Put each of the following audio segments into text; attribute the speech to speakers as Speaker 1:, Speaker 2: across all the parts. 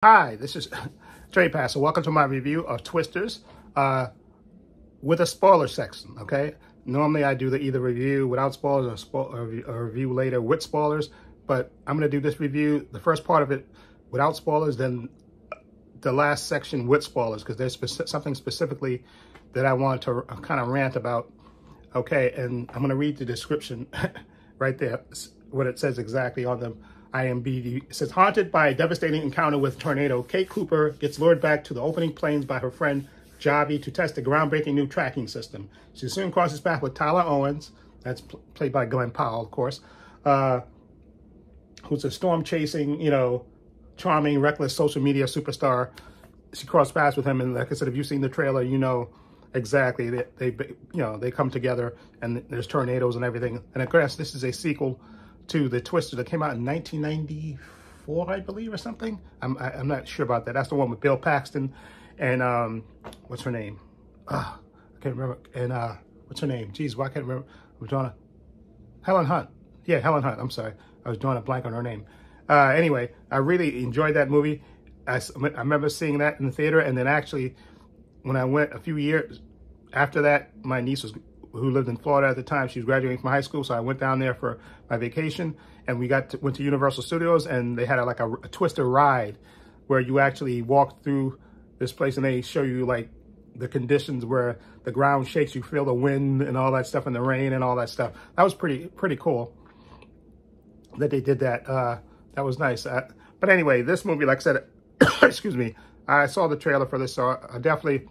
Speaker 1: Hi, this is Trey Passer. Welcome to my review of Twisters with a spoiler section, okay? Normally I do the either review without spoilers or review later with spoilers, but I'm going to do this review, the first part of it without spoilers, then the last section with spoilers, because there's something specifically that I want to kind of rant about, okay? And I'm going to read the description right there, what it says exactly on the IMDb. It says, haunted by a devastating encounter with tornado, Kate Cooper gets lured back to the opening plains by her friend Javi to test a groundbreaking new tracking system. She soon crosses paths with Tyler Owens, that's played by Glenn Powell, of course, who's a storm-chasing, charming, reckless social media superstar. She crossed paths with him, and like I said, if you've seen the trailer, you know exactly they come together, and there's tornadoes and everything. And of course, this is a sequel to the Twister that came out in 1994, I believe, or something. I'm not sure about that. That's the one with Bill Paxton and what's her name? I can't remember. And what's her name? Jeez, why can't I remember? I'm drawing a Helen Hunt. Yeah, Helen Hunt. I'm sorry, I was drawing a blank on her name. Anyway, I really enjoyed that movie. I remember seeing that in the theater, and then actually, when I went a few years after that, my niece who lived in Florida at the time, she was graduating from high school, so I went down there for my vacation, and we went to Universal Studios, and they had a Twister ride where you actually walk through this place, and they show you like the conditions where the ground shakes, you feel the wind and all that stuff, and the rain and all that stuff. That was pretty cool that they did that. That was nice. But anyway, this movie, like I said, excuse me, I saw the trailer for this, so I definitely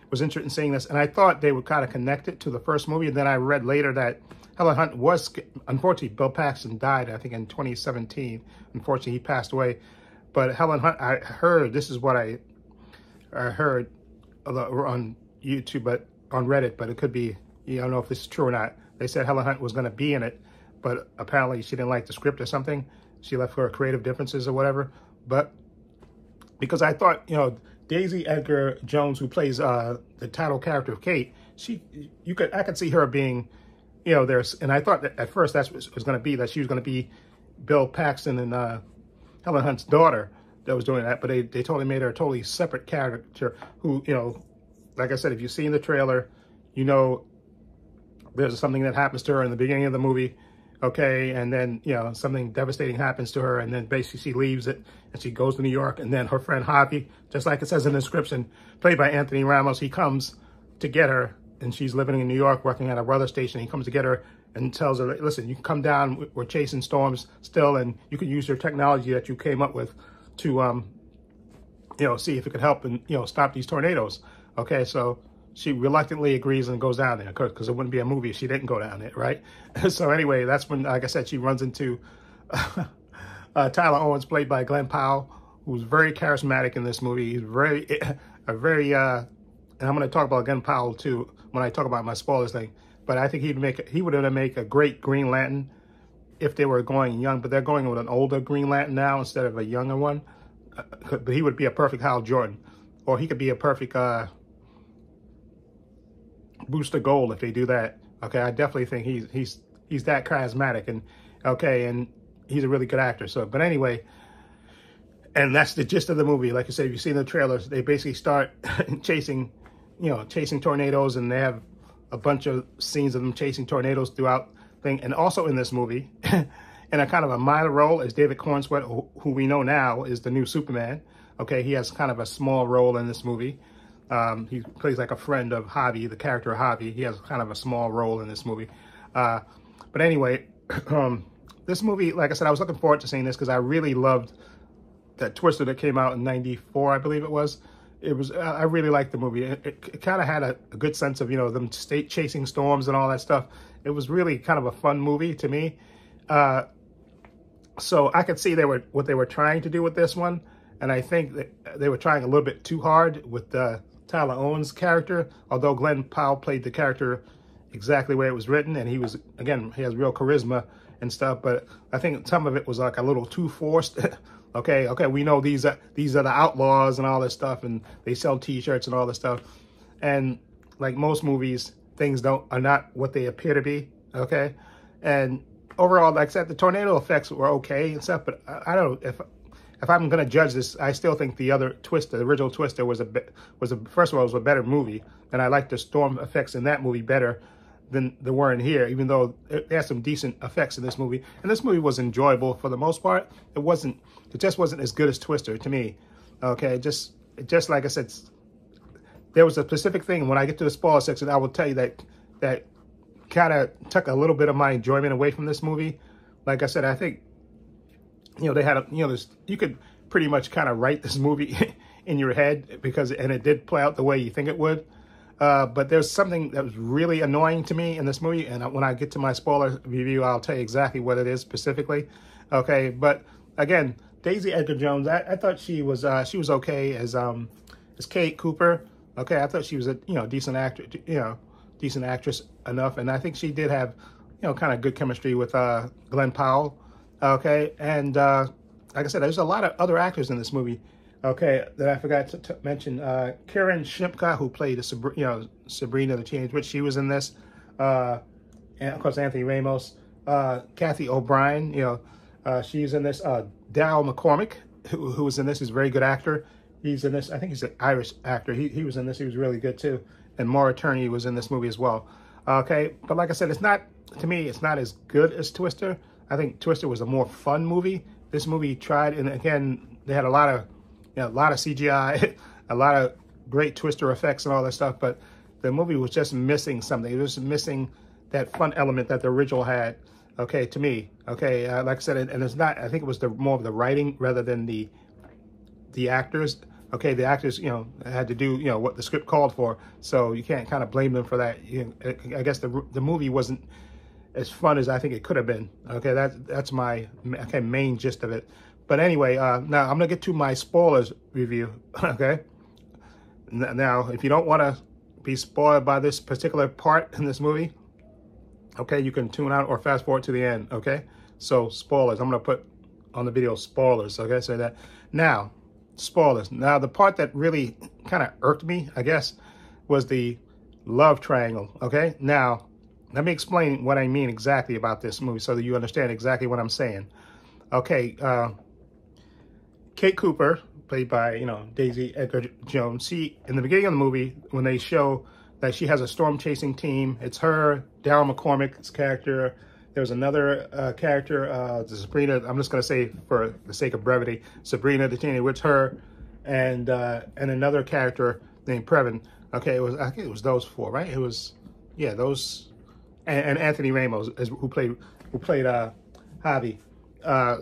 Speaker 1: was interested in seeing this, and I thought they would kind of connect it to the first movie. And then I read later that Helen Hunt unfortunately, Bill Paxton died, I think, in 2017. Unfortunately, he passed away. But Helen Hunt, I heard, this is what I heard on YouTube, but on Reddit, but it could be, I don't know if this is true or not. They said Helen Hunt was going to be in it, but apparently she didn't like the script or something. She left for creative differences or whatever. But because I thought, Daisy Edgar-Jones, who plays the title character of Kate, I could see her being, and I thought that at first that's what it was going to be, that she was going to be Bill Paxton and Helen Hunt's daughter that was doing that, but they totally made her a totally separate character who, like I said, if you've seen the trailer, there's something that happens to her in the beginning of the movie, okay, and then, something devastating happens to her, and then basically she leaves it, and she goes to New York, and then her friend Javi, just like it says in the description, played by Anthony Ramos, he comes to get her, and she's living in New York, working at a weather station. He comes to get her and tells her, listen, you can come down, we're chasing storms still, and you can use your technology that you came up with to, see if it could help and, stop these tornadoes, okay? So she reluctantly agrees and goes down there, because it wouldn't be a movie if she didn't go down there, right? So anyway, that's when, like I said, she runs into Tyler Owens, played by Glenn Powell, who's very charismatic in this movie. He's and I'm going to talk about Glenn Powell too when I talk about my spoilers thing. But I think he would make a great Green Lantern if they were going young. But they're going with an older Green Lantern now instead of a younger one. But he would be a perfect Hal Jordan, or he could be a perfect Booster Gold if they do that. Okay, I definitely think he's that charismatic, and and he's a really good actor. So, but anyway, and that's the gist of the movie. Like I said, if you've seen the trailers, they basically start chasing tornadoes, and they have a bunch of scenes of them chasing tornadoes throughout thing. And also in this movie, in a kind of a minor role, is David Cornsweet, who we know now is the new Superman. Okay, he has kind of a small role in this movie. He plays like a friend of Javi, the character of Javi. He has kind of a small role in this movie. But anyway, this movie, like I said, I was looking forward to seeing this because I really loved that Twister that came out in '94, I believe it was. I really liked the movie. It kind of had a good sense of, them chasing storms and all that stuff. It was really kind of a fun movie to me. So I could see what they were trying to do with this one. And I think that they were trying a little bit too hard with Tyler Owens' character, although Glenn Powell played the character exactly where it was written, and he has real charisma and stuff, but I think some of it was like a little too forced. okay, we know these are the outlaws and all this stuff, and they sell t-shirts and all this stuff, and like most movies, things are not what they appear to be, okay? And overall, like I said, the tornado effects were okay and stuff, but I don't know, if I'm going to judge this, I still think the other Twister, the original Twister, first of all, was a better movie, and I like the storm effects in that movie better than they were in here, even though it has some decent effects in this movie. And this movie was enjoyable for the most part. It just wasn't as good as Twister to me. Okay, just like I said, there was a specific thing. When I get to the spoiler section, I will tell you that kind of took a little bit of my enjoyment away from this movie. Like I said, I think, they had you could pretty much kind of write this movie in your head and it did play out the way you think it would. But there's something that was really annoying to me in this movie, and when I get to my spoiler review, I'll tell you exactly what it is specifically. Okay, but again, Daisy Edgar-Jones, I thought she was okay as Kate Cooper. Okay, I thought she was a decent actor, decent actress enough, and I think she did have kind of good chemistry with Glenn Powell. Okay, and like I said, there's a lot of other actors in this movie. Okay, that I forgot to mention. Karen Shipka, who played Sabrina the Teenage Witch, she was in this. And of course, Anthony Ramos, Kathy O'Brien, she's in this. Dal McCormick, who was in this, is a very good actor. He's in this. I think he's an Irish actor. He was in this. He was really good too. And Maura Tierney was in this movie as well. Okay, but like I said, to me, it's not as good as Twister. I think Twister was a more fun movie. This movie tried, and again, they had a lot of CGI, a lot of great Twister effects and all that stuff, but the movie was just missing something. It was missing that fun element that the original had, okay, to me. Okay, like I said, and it's not, I think it was more of the writing rather than the actors. Okay, the actors, had to do, what the script called for, so you can't kind of blame them for that. I guess the movie wasn't as fun as I think it could have been. Okay, that's my main gist of it. But anyway, now I'm going to get to my spoilers review, okay? Now, if you don't want to be spoiled by this particular part in this movie, okay, you can tune out or fast forward to the end, okay? So, spoilers. I'm going to put on the video spoilers, okay? So that. Now, spoilers. Now, the part that really kind of irked me, I guess, was the love triangle, okay? Now, let me explain what I mean exactly about this movie so that you understand exactly what I'm saying. Okay, Kate Cooper, played by, Daisy Edgar-Jones, in the beginning of the movie, when they show that she has a storm-chasing team, it's her, Daryl McCormick's character, there's another character, Sabrina, I'm just going to say for the sake of brevity, Sabrina the Teenage Witch, her, and another character named Previn. Okay, I think it was those four, right? It was, yeah, those, and Anthony Ramos, who played Javi.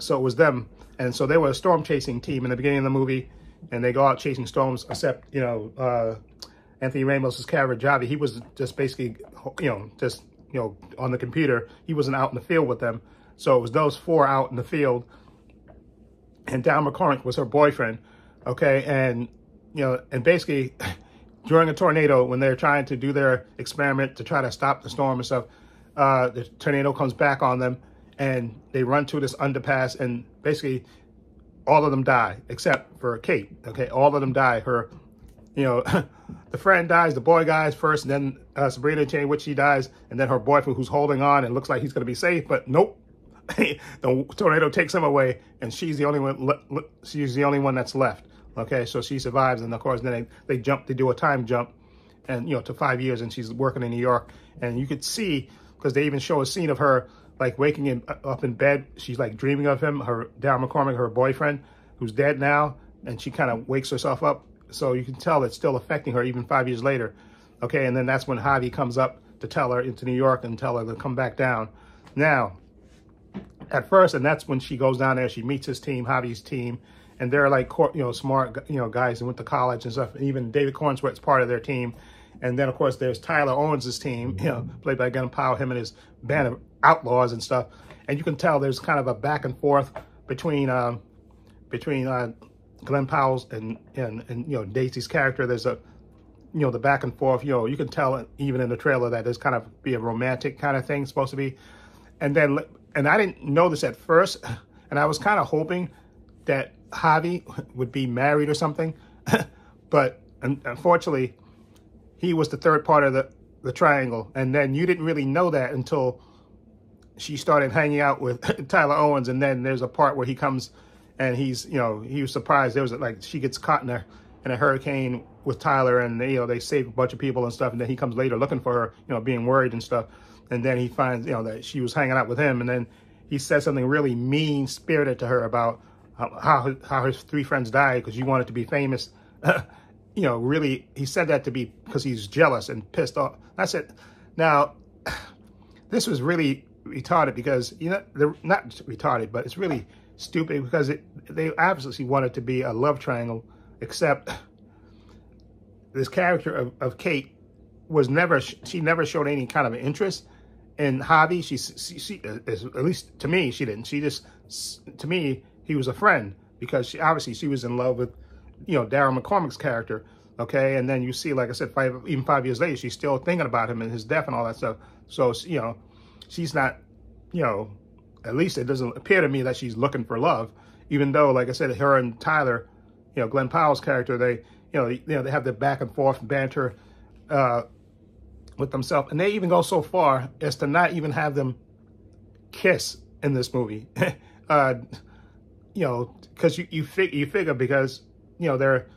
Speaker 1: So it was them. And so they were a storm chasing team in the beginning of the movie, and they go out chasing storms, except, Anthony Ramos' character, Javi, he was just basically, on the computer. He wasn't out in the field with them. So it was those four out in the field. And Dal McCormick was her boyfriend. Okay. And, and basically during a tornado, when they're trying to do their experiment to try to stop the storm and stuff, the tornado comes back on them. And they run to this underpass, and basically all of them die, except for Kate. Okay, all of them die. Her, the friend dies, the boy dies first, and then Sabrina Chain, which she dies, and then her boyfriend, who's holding on and looks like he's going to be safe, but nope. The tornado takes him away, and she's the only one. She's the only one that's left. Okay, so she survives, and of course, then they do a time jump, and to 5 years, and she's working in New York, and you could see, because they even show a scene of her like waking up in bed. She's like dreaming of him, Daryl McCormick, her boyfriend, who's dead now, and she kind of wakes herself up. So you can tell it's still affecting her even 5 years later. Okay, and then that's when Javi comes up to tell her into New York and tell her to come back down. Now, at first, and that's when she goes down there, she meets his team, Javi's team, and they're like, smart, guys who went to college and stuff. And even David Cornsworth's part of their team. And then, of course, there's Tyler Owens' team, played by Glenn Powell, him and his band of outlaws and stuff. And you can tell there's kind of a back and forth between Glenn Powell's and Daisy's character. There's a, the back and forth. You can tell even in the trailer that there's kind of be a romantic kind of thing supposed to be. And I didn't know this at first, and I was kind of hoping that Javi would be married or something, but unfortunately, he was the third part of the triangle. And then you didn't really know that until she started hanging out with Tyler Owens. And then there's a part where he comes and he's, you know, he was surprised. There was like, she gets caught in a hurricane with Tyler, and they, you know, they save a bunch of people and stuff, and then he comes later looking for her, you know, being worried and stuff, and then he finds, you know, that she was hanging out with him, and then he says something really mean-spirited to her about how his 3 friends died because you wanted to be famous. You know, really, he said that to be because he's jealous and pissed off. I said, now, this was really retarded because, you know, they're not retarded, but it's really stupid because they obviously wanted to be a love triangle, except this character of Kate was never, she never showed any kind of interest in Javi. She at least to me, she didn't. She just, to me, he was a friend because she was in love with, you know, Darryl McCormick's character, okay? And then you see, like I said, even 5 years later, she's still thinking about him and his death and all that stuff. So, you know, she's not, you know, at least it doesn't appear to me that she's looking for love, even though, like I said, her and Tyler, you know, Glenn Powell's character, they have their back and forth banter with themselves. And they even go so far as to not even have them kiss in this movie. You know, because you figure because, you know, they're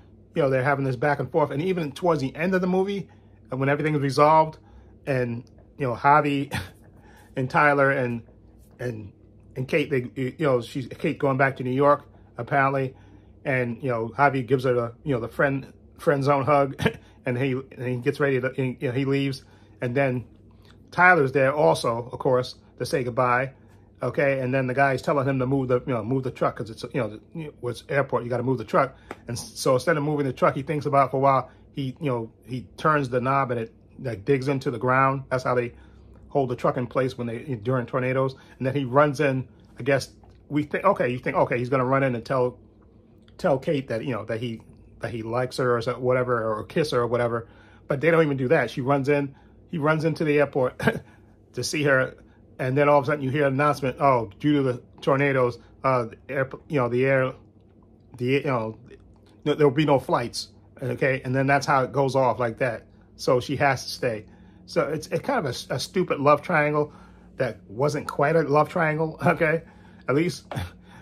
Speaker 1: having this back and forth, and even towards the end of the movie, when everything is resolved, and, you know, Javi and Tyler and Kate, they, you know, Kate going back to New York apparently, and, you know, Javi gives her the, you know, the friend zone hug, and he gets ready to, you know, he leaves, and then Tyler's there also, of course, to say goodbye. Okay, and then the guy's telling him to move the truck because it's, you know, it's airport, you got to move the truck. And so instead of moving the truck, he thinks about it for a while. He, you know, he turns the knob and it like digs into the ground. That's how they hold the truck in place during tornadoes. And then he runs in. I guess you think, okay, he's gonna run in and tell Kate that, you know, that he likes her or whatever, or kiss her or whatever. But they don't even do that. He runs into the airport to see her. And then all of a sudden you hear an announcement, oh, due to the tornadoes, there'll be no flights, okay? And then that's how it goes off like that. So she has to stay. So it's kind of a stupid love triangle that wasn't quite a love triangle, okay? At least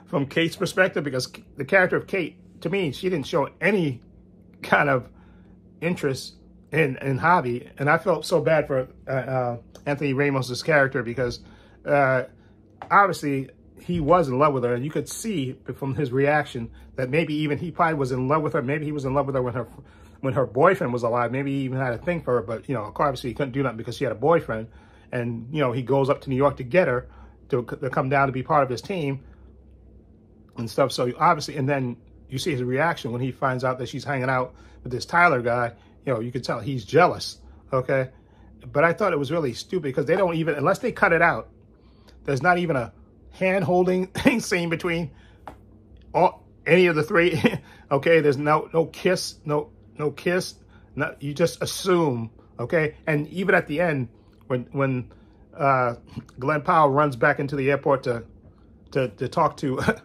Speaker 1: from Kate's perspective, because the character of Kate, to me, she didn't show any kind of interest in Javi, and I felt so bad for Anthony Ramos's character because obviously he was in love with her, and you could see from his reaction that maybe even he probably was in love with her. Maybe he was in love with her when her boyfriend was alive. Maybe he even had a thing for her, but, you know, obviously he couldn't do that because she had a boyfriend, and, you know, he goes up to New York to get her to come down to be part of his team and stuff. So obviously, and then you see his reaction when he finds out that she's hanging out with this Tyler guy. You know, you could tell he's jealous, okay? But I thought it was really stupid because they don't even, unless they cut it out, there's not even a hand-holding scene between any of the 3, okay? There's no kiss, no kiss. You just assume, okay? And even at the end, when Glenn Powell runs back into the airport to talk to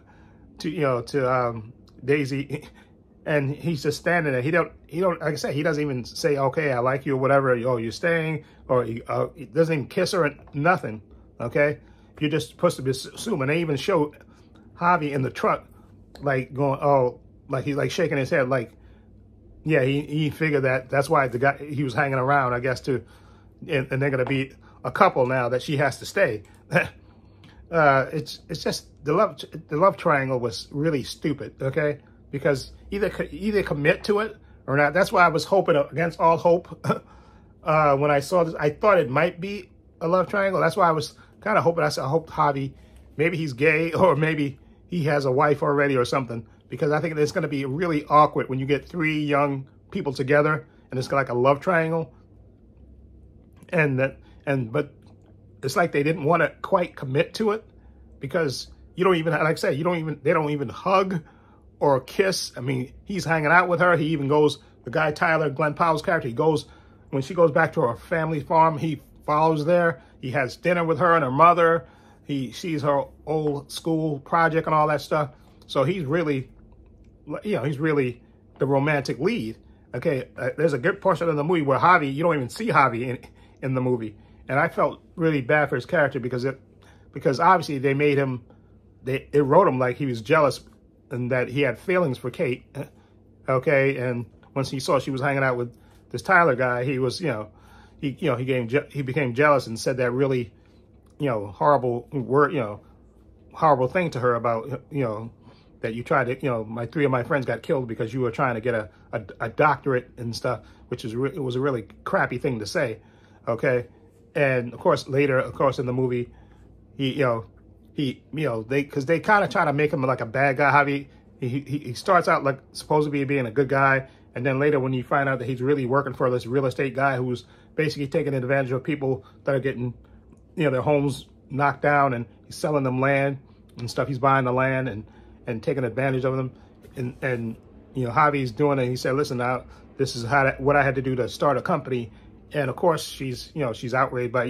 Speaker 1: Daisy, and he's just standing there. He don't, like I said, he doesn't even say, okay, I like you or whatever. Oh, you're staying, or he doesn't even kiss her, nothing. Okay, you're just supposed to be assuming. They even show Javi in the truck, like going, oh, like he's like shaking his head, like, yeah, he figured that's why the guy, he was hanging around, I guess, and they're gonna be a couple now that she has to stay. It's just the love triangle was really stupid. Okay. Because either commit to it or not. That's why I was hoping against all hope when I saw this. I thought it might be a love triangle. That's why I was kind of hoping. I said, I hope Javi, maybe he's gay or maybe he has a wife already or something. Because I think it's going to be really awkward when you get 3 young people together and it's like a love triangle. But it's like they didn't want to quite commit to it because you don't even, like I said, they don't even hug or a kiss. I mean, he's hanging out with her. He even goes, the guy Tyler, Glenn Powell's character, he goes, when she goes back to her family farm, he follows there. He has dinner with her and her mother. He sees her old school project and all that stuff. So he's really, you know, he's really the romantic lead. Okay, there's a good portion of the movie where Javi, you don't even see Javi in the movie. And I felt really bad for his character because obviously they made him, they wrote him like he was jealous and that he had feelings for Kate, okay? And once he saw she was hanging out with this Tyler guy, he was, he became jealous and said that really, horrible word, horrible thing to her about, that you tried to, my 3 of my friends got killed because you were trying to get a doctorate and stuff, which is it was a really crappy thing to say, okay? And of course, later, of course, in the movie, because they kind of try to make him like a bad guy. How he starts out like supposed to be being a good guy, and then later when you find out that he's really working for this real estate guy who's basically taking advantage of people that are getting, their homes knocked down, and he's selling them land and stuff. He's buying the land and taking advantage of them, and Javi's doing it. He said, listen, now this is what I had to do to start a company. And of course, she's outraged by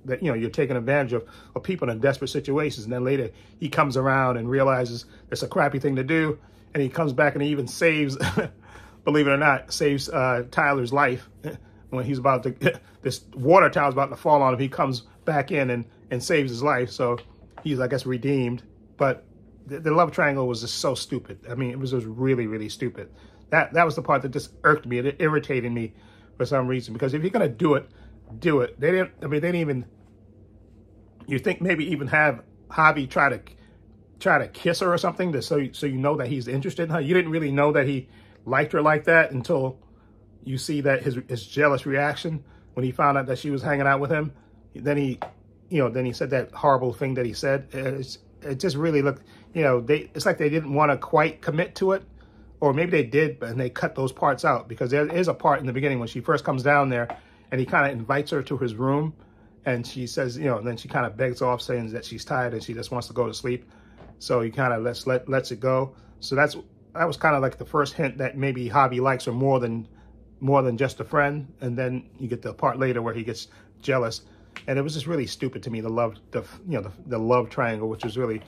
Speaker 1: that you're taking advantage of people in desperate situations. And then later he comes around and realizes it's a crappy thing to do, and he comes back and he even saves, believe it or not, saves Tyler's life when he's about to this water tower's about to fall on him. He comes back in and saves his life, so he's, I guess, redeemed. But the love triangle was just so stupid. I mean, it was just really, really stupid. That was the part that just irked me. It irritated me for some reason, because if you're gonna do it, do it. They didn't even. You think maybe even have Javi try to kiss her or something, so you know that he's interested in her. You didn't really know that he liked her like that until you see that his jealous reaction when he found out that she was hanging out with him. Then he said that horrible thing that he said. It just really looked, it's like they didn't want to quite commit to it. Or maybe they did, and they cut those parts out, because there is a part in the beginning when she first comes down there and he kind of invites her to his room, and she says, and then she kind of begs off saying that she's tired and she just wants to go to sleep. So he kind of lets it go. So that was kind of like the first hint that maybe Javi likes her more than just a friend. And then you get the part later where he gets jealous, and it was just really stupid to me. The love triangle, which was really,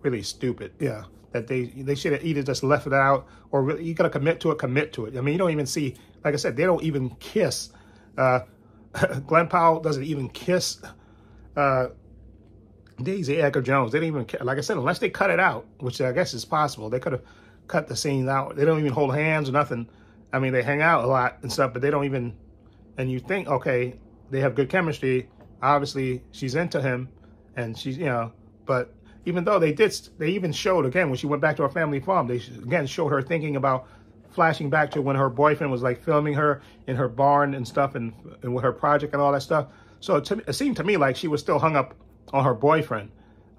Speaker 1: really stupid. Yeah. That they should have either just left it out, or really, you got to commit to it. I mean, you don't even see, like I said, they don't even kiss. Glenn Powell doesn't even kiss Daisy Edgar-Jones. They didn't even, like I said, unless they cut it out, which I guess is possible. They could have cut the scenes out. They don't even hold hands or nothing. I mean, they hang out a lot and stuff, but they don't even, and you think, okay, they have good chemistry. Obviously, she's into him, and she's, but even though they even showed, again, when she went back to her family farm, they again showed her thinking about flashing back to when her boyfriend was like filming her in her barn and stuff, and with her project and all that stuff. So it seemed to me like she was still hung up on her boyfriend,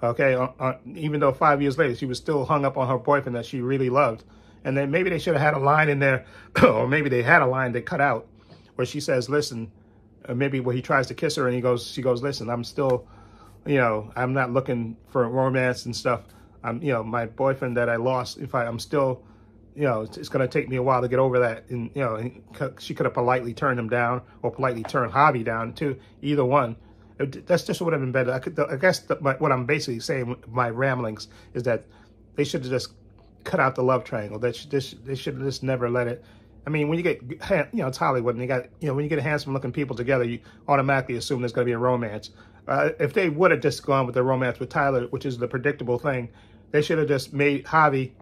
Speaker 1: okay? Even though 5 years later, she was still hung up on her boyfriend that she really loved. And then maybe they should have had a line in there, or maybe they had a line they cut out, where she says, listen, maybe where he tries to kiss her and she goes, listen, I'm still, I'm not looking for romance and stuff. My boyfriend that I lost, I'm still, it's going to take me a while to get over that. And, she could have politely turned him down, or politely turned Javi down too. Either one. That's just would have been better. I guess what I'm basically saying with my ramblings is that they should have just cut out the love triangle. They should have just never let it. I mean, when you get, it's Hollywood, and you got, when you get handsome looking people together, you automatically assume there's going to be a romance. If they would have just gone with the romance with Tyler, which is the predictable thing, they should have just made Javi,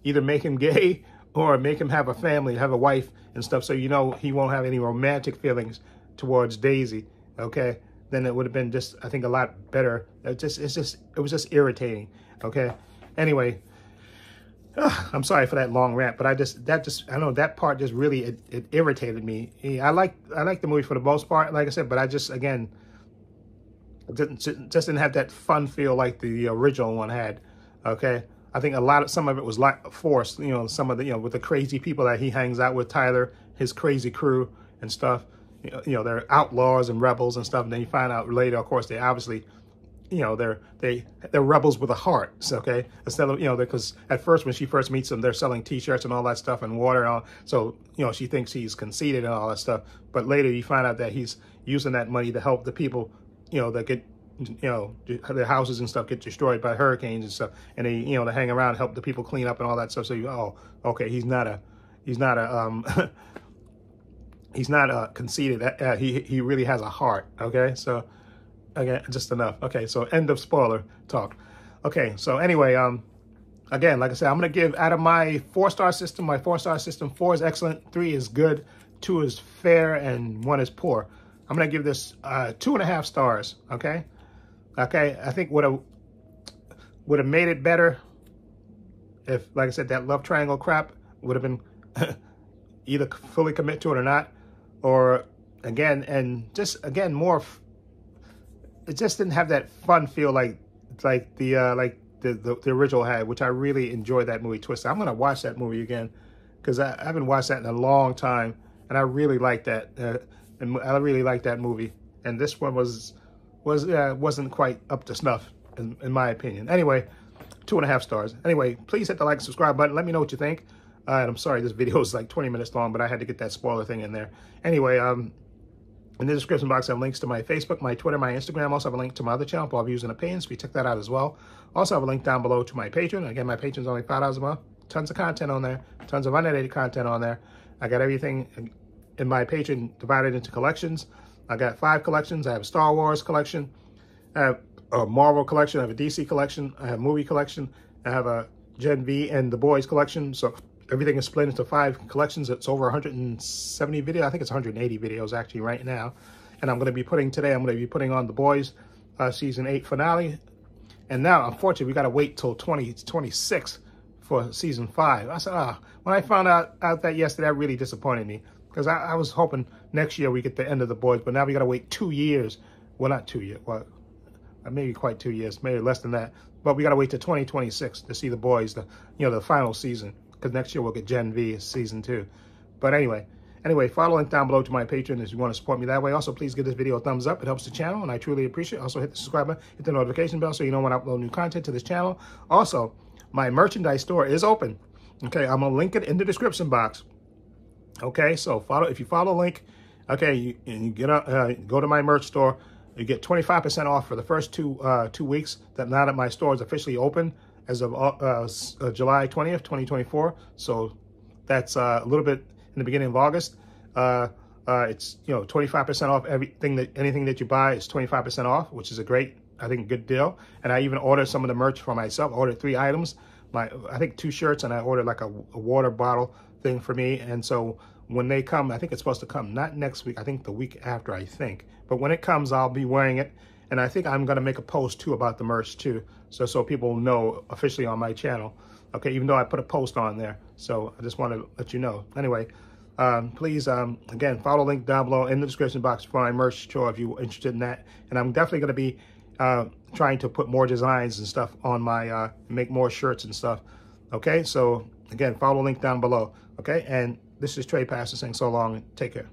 Speaker 1: either make him gay or make him have a family, have a wife and stuff, so he won't have any romantic feelings towards Daisy, okay? Then it would have been just, I think, a lot better. It was just irritating, okay? Anyway, I'm sorry for that long rant, but I know that part just really, it irritated me. I like the movie for the most part, like I said, but I just, again, didn't have that fun feel like the original one had, okay? I think some of it was like forced, some of the, with the crazy people that he hangs out with, Tyler, his crazy crew and stuff. They're outlaws and rebels and stuff. And then you find out later, of course, they obviously, they're rebels with a heart. Okay, instead of because at first when she first meets them, they're selling T-shirts and all that stuff and water and all. So she thinks he's conceited and all that stuff. But later you find out that he's using that money to help the people, that get, their houses and stuff get destroyed by hurricanes and stuff. And they they hang around and help the people clean up and all that stuff. So okay, he's not he's not conceited. He really has a heart. Okay, so again, just enough. Okay, so end of spoiler talk. Okay, so anyway, again, like I said, I'm going to give out of my 4-star system, 4 is excellent, 3 is good, 2 is fair, and 1 is poor. I'm going to give this 2.5 stars, okay? Okay, I think would have made it better if, like I said, that love triangle crap would have been either fully commit to it or not, or again, and just again more. It just didn't have that fun feel like the original had, which I really enjoyed that movie Twister. I'm gonna watch that movie again because I haven't watched that in a long time, and I really like that. And I really like that movie. And this one wasn't quite up to snuff in my opinion. Anyway, 2.5 stars. Anyway, please hit the like and subscribe button. Let me know what you think. And I'm sorry this video is like 20 minutes long, but I had to get that spoiler thing in there. Anyway, in the description box, I have links to my Facebook, my Twitter, my Instagram. Also have a link to my other channel, Paul Views and Opinions. We check that out as well. Also have a link down below to my Patreon. Again, my Patreon's only $5 a month. Tons of content on there. Tons of unedited content on there. I got everything in my Patreon divided into collections. I got 5 collections. I have a Star Wars collection. I have a Marvel collection. I have a DC collection. I have a movie collection. I have a Gen V and The Boys collection. So everything is split into 5 collections. It's over 170 videos. I think it's 180 videos actually right now. And I'm going to be putting on The Boys season 8 finale. And now, unfortunately, we got to wait till 2026 for season 5. I said, when I found out that yesterday, that really disappointed me. Because I was hoping next year we get the end of The Boys, but now we got to wait 2 years. Well, not 2 years. Well, maybe quite 2 years, maybe less than that. But we got to wait to 2026 to see The Boys, the final season. Because next year we'll get Gen V season 2. But anyway, follow link down below to my Patreon if you want to support me that way. Also, please give this video a thumbs up. It helps the channel, and I truly appreciate it. Also, hit the subscribe button, hit the notification bell so you know when I upload new content to this channel. Also, my merchandise store is open. Okay, I'm going to link it in the description box. Okay, so if you follow the link, okay, you go to my merch store, you get 25% off for the first 2 weeks. Now that my store is officially open as of July 20th, 2024. So that's a little bit in the beginning of August. It's 25% off anything that you buy is 25% off, which is a great, I think, good deal. And I even ordered some of the merch for myself. I ordered 3 items. I think 2 shirts, and I ordered like a water bottle thing for me. And so when they come, I think it's supposed to come not next week, I think the week after, I think. But when it comes, I'll be wearing it. And I think I'm going to make a post too about the merch too, so people know officially on my channel. Okay, even though I put a post on there. So I just want to let you know. Anyway, please, again, follow the link down below in the description box for my merch store if you're interested in that. And I'm definitely going to be trying to put more designs and stuff on my, make more shirts and stuff. Okay, so again, follow the link down below. Okay, and this is Trey Pastor saying so long and take care.